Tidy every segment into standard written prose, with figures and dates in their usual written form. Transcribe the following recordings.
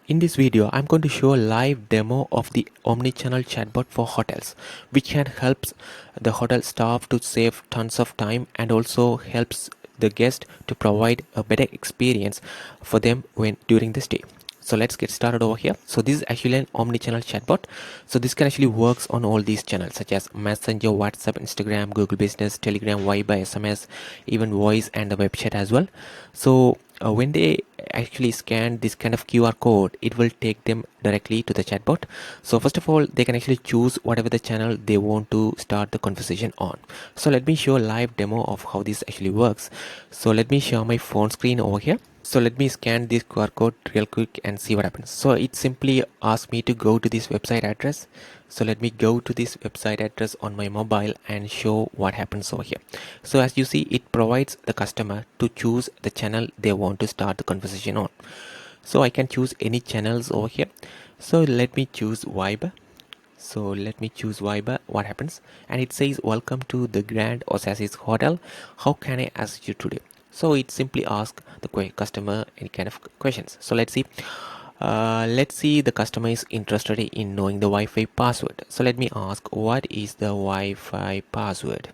In this video, I'm going to show a live demo of the Omnichannel chatbot for hotels, which can help the hotel staff to save tons of time and also helps the guest to provide a better experience for them when during the stay. So let's get started over here. So this is actually an omni-channel chatbot. So this can actually works on all these channels such as Messenger, WhatsApp, Instagram, Google Business, Telegram, Viber, SMS, even voice and the web chat as well. So when they actually scan this kind of QR code, it will take them directly to the chatbot. So first of all, they can actually choose whatever the channel they want to start the conversation on. So let me show a live demo of how this actually works. So let me share my phone screen over here. So let me scan this QR code real quick and see what happens. So it simply asks me to go to this website address. So let me go to this website address on my mobile and show what happens over here. So as you see, it provides the customer to choose the channel they want to start the conversation on. So I can choose any channels over here. So let me choose Viber. So let me choose Viber. What happens? And it says, welcome to the Grand Oasis Hotel. How can I assist you today? So it simply asks the customer any kind of questions. So let's see. Let's see, the customer is interested in knowing the Wi-Fi password. So let me ask, what is the Wi-Fi password?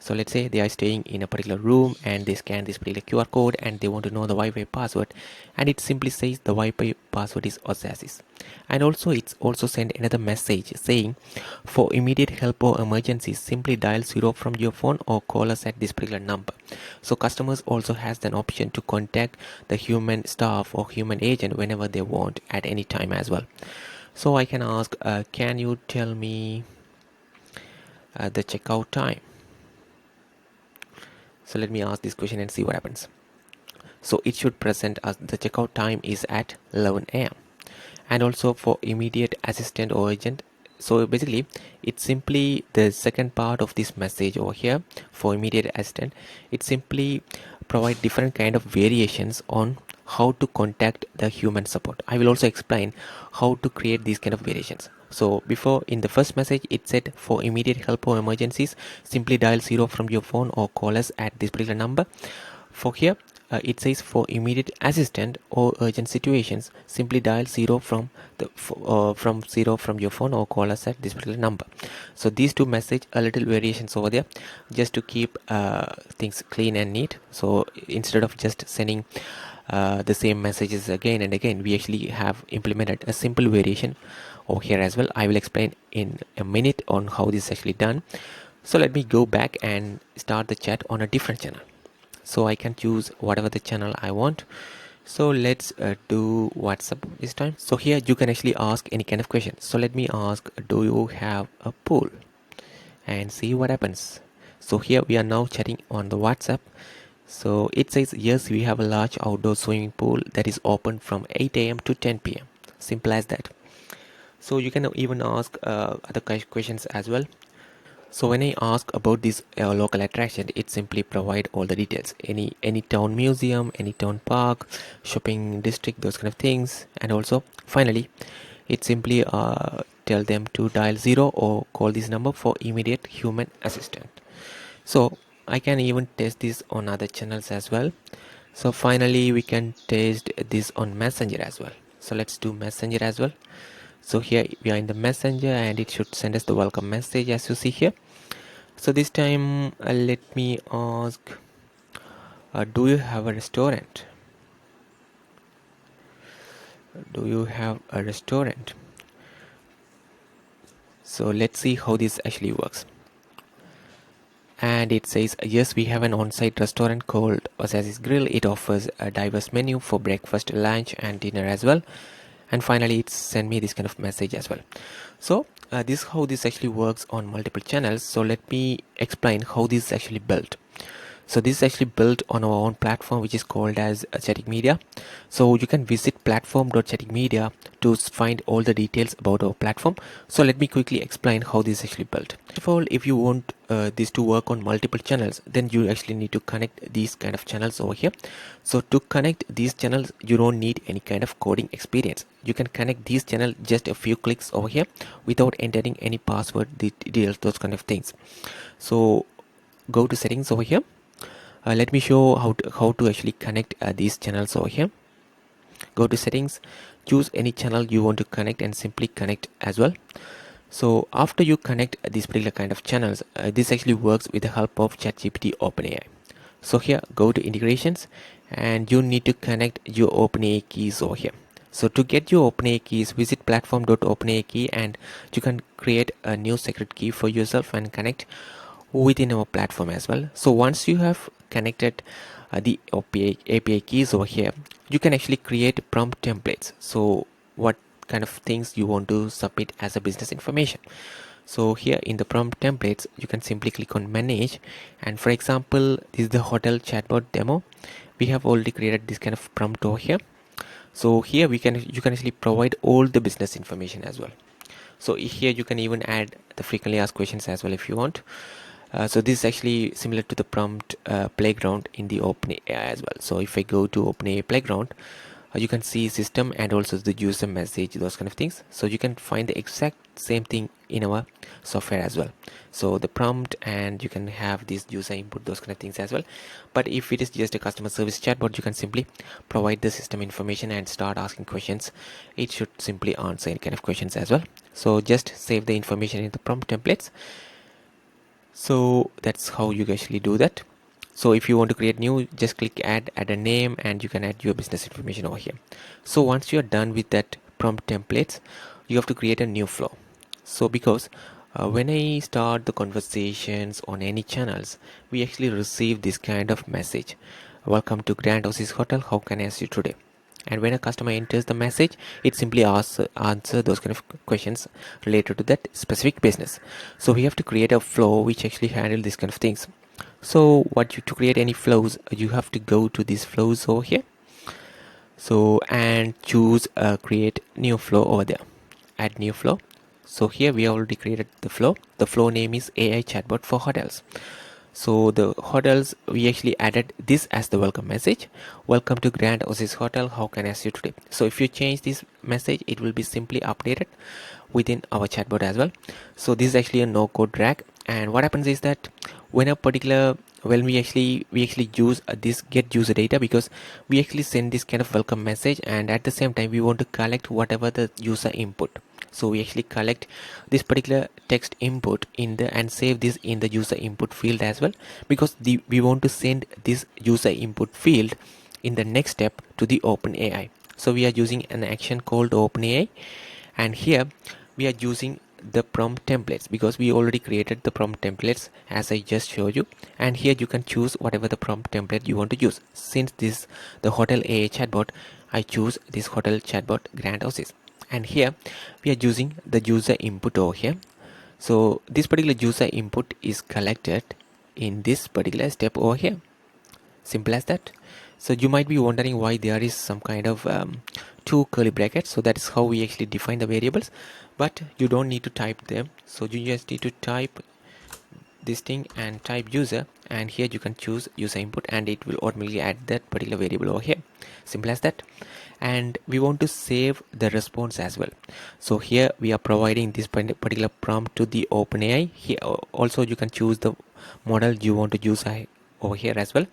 So let's say they are staying in a particular room and they scan this particular QR code and they want to know the Wi-Fi password, and it simply says the Wi-Fi password is Oasis. And also it's also sent another message saying, for immediate help or emergencies, simply dial 0 from your phone or call us at this particular number. So customers also has an option to contact the human staff or human agent whenever they want at any time as well. So I can ask, can you tell me the checkout time? So let me ask this question and see what happens. So it should present us the checkout time is at 11 a.m. and also for immediate assistant or agent. So basically it's simply the second part of this message over here. For immediate assistant, it simply provide different kind of variations on how to contact the human support. I will also explain how to create these kind of variations. So before, in the first message, it said, for immediate help or emergencies, simply dial 0 from your phone or call us at this particular number. For here, it says, for immediate assistant or urgent situations, simply dial 0 from the from 0 from your phone or call us at this particular number. So these two message a little variations over there just to keep things clean and neat. So instead of just sending the same messages again and again, we actually have implemented a simple variation over here as well. I will explain in a minute on how this is actually done. So let me go back and start the chat on a different channel. So I can choose whatever the channel I want. So let's do WhatsApp this time. So here you can actually ask any kind of question. So let me ask, do you have a pool? And see what happens. So here we are now chatting on the WhatsApp. So it says, yes, we have a large outdoor swimming pool that is open from 8 a.m. to 10 p.m. Simple as that. So you can even ask other questions as well. So when I ask about this local attraction, it simply provide all the details, any town museum, any town park, shopping district, those kind of things. And also finally it simply tell them to dial 0 or call this number for immediate human assistant. So I can even test this on other channels as well. So finally we can test this on Messenger as well. So let's do Messenger as well. So here we are in the Messenger and it should send us the welcome message as you see here. So this time let me ask, do you have a restaurant? Do you have a restaurant? So let's see how this actually works. And it says, yes, we have an on-site restaurant called Oasis Grill. It offers a diverse menu for breakfast, lunch and dinner as well. And finally it's sent me this kind of message as well. So this is how this actually works on multiple channels. So let me explain how this is actually built. So this is actually built on our own platform, which is called as Chatting Media. So you can visit platform.chattingmedia to find all the details about our platform. So let me quickly explain how this is actually built. First of all, if you want this to work on multiple channels, then you actually need to connect these kind of channels over here. So to connect these channels, you don't need any kind of coding experience. You can connect these channels just a few clicks over here without entering any password details, those kind of things. So go to settings over here. Let me show how to actually connect these channels over here. Go to settings. choose any channel you want to connect and simply connect as well. So after you connect these particular kind of channels, this actually works with the help of ChatGPT OpenAI. So here, go to integrations, and you need to connect your OpenAI keys over here. So to get your OpenAI keys, visit platform.openai key, and you can create a new secret key for yourself and connect within our platform as well. So once you have connected the API keys over here, you can actually create prompt templates. So what kind of things you want to submit as a business information. So here in the prompt templates, you can simply click on manage, and for example, this is the hotel chatbot demo. We have already created this kind of prompt over here. So here you can actually provide all the business information as well. So here you can even add the frequently asked questions as well if you want. So this is actually similar to the prompt playground in the OpenAI as well. So if I go to OpenAI playground, you can see system and also the user message, those kind of things. So you can find the exact same thing in our software as well. So the prompt, and you can have this user input, those kind of things as well. But if it is just a customer service chatbot, you can simply provide the system information and start asking questions. It should simply answer any kind of questions as well. So just save the information in the prompt templates. So that's how you actually do that. So if you want to create new, just click add a name, and you can add your business information over here. So once you're done with that prompt templates, you have to create a new flow. So because when I start the conversations on any channels, we actually receive this kind of message: welcome to Grand Oasis Hotel, how can I assist you today? And when a customer enters the message, it simply asks answer those kind of questions related to that specific business. So we have to create a flow which actually handle these kind of things. So to create any flows, you have to go to these flows over here. So and choose create new flow over there, add new flow. So here we already created the flow. The flow name is AI Chatbot for hotels. So the hotels, we actually added this as the welcome message: welcome to Grand Oasis Hotel, how can I assist you today? So if you change this message, it will be simply updated within our chatbot as well. So this is actually a no code drag, and what happens is that when we actually use this get user data, because we actually send this kind of welcome message, and at the same time we want to collect whatever the user input. So we actually collect this particular text input in the and save this in the user input field as well, because we want to send this user input field in the next step to the OpenAI. So we are using an action called OpenAI, and here we are using the prompt templates because we already created the prompt templates as I just showed you. And here you can choose whatever the prompt template you want to use. Since this the hotel AI chatbot, I choose this hotel chatbot Grand Oasis, and here we are using the user input over here. So this particular user input is collected in this particular step over here. Simple as that. So you might be wondering why there is some kind of two curly brackets. So that is how we actually define the variables, but you don't need to type them. So you just need to type this thing and type user, and here you can choose user input, and it will automatically add that particular variable over here. Simple as that. And we want to save the response as well. So here we are providing this particular prompt to the OpenAI. Here also you can choose the model you want to use over here as well.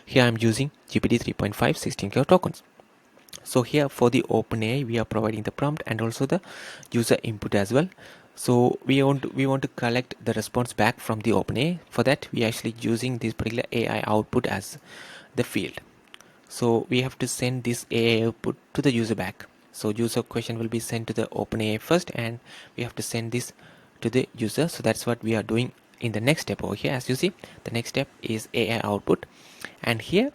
Here I'm using GPT 3.5 16K tokens. So here for the OpenAI, we are providing the prompt and also the user input as well. So we want to collect the response back from the OpenAI. For that, we are actually using this particular AI output as the field. So we have to send this AI output to the user back. So user question will be sent to the OpenAI first, and we have to send this to the user. So that's what we are doing in the next step over here. As you see, the next step is AI output, and here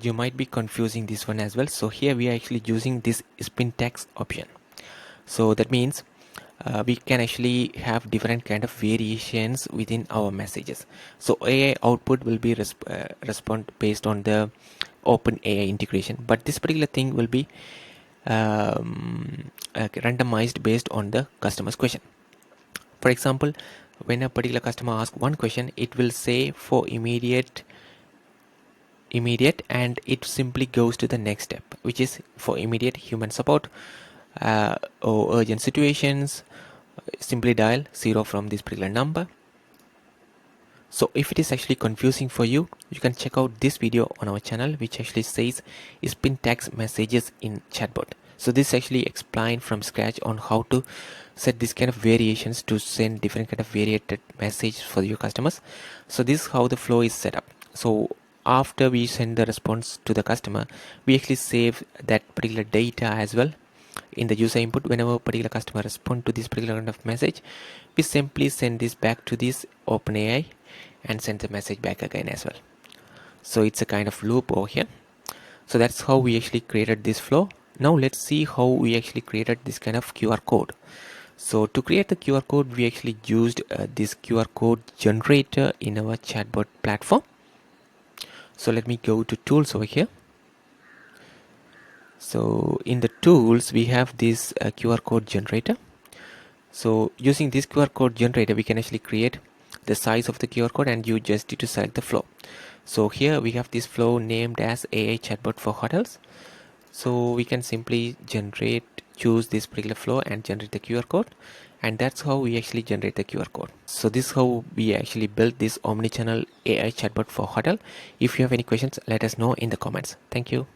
you might be confusing this one as well. So here we are actually using this spin text option. So that means we can actually have different kind of variations within our messages. So AI output will be respond based on the OpenAI integration, but this particular thing will be randomized based on the customer's question. For example, when a particular customer asks one question, it will say for immediate, and it simply goes to the next step, which is for immediate human support or urgent situations. Simply dial 0 from this particular number. So if it is actually confusing for you, you can check out this video on our channel, which actually says spin text messages in chatbot. So this actually explained from scratch on how to set this kind of variations to send different kind of variated message for your customers. So this is how the flow is set up. So after we send the response to the customer, we actually save that particular data as well in the user input. Whenever a particular customer respond to this particular kind of message, we simply send this back to this OpenAI and send the message back again as well. So it's a kind of loop over here. So that's how we actually created this flow. Now let's see how we actually created this kind of QR code. So to create the QR code, we actually used this QR code generator in our chatbot platform. So let me go to tools over here. So in the tools, we have this QR code generator. So using this QR code generator, we can actually create the size of the QR code, and you just need to select the flow. So here we have this flow named as AI Chatbot for hotels. So we can simply choose this particular flow and generate the QR code, and that's how we actually generate the QR code. So this is how we actually built this omnichannel AI chatbot for hotel. If you have any questions, let us know in the comments. Thank you.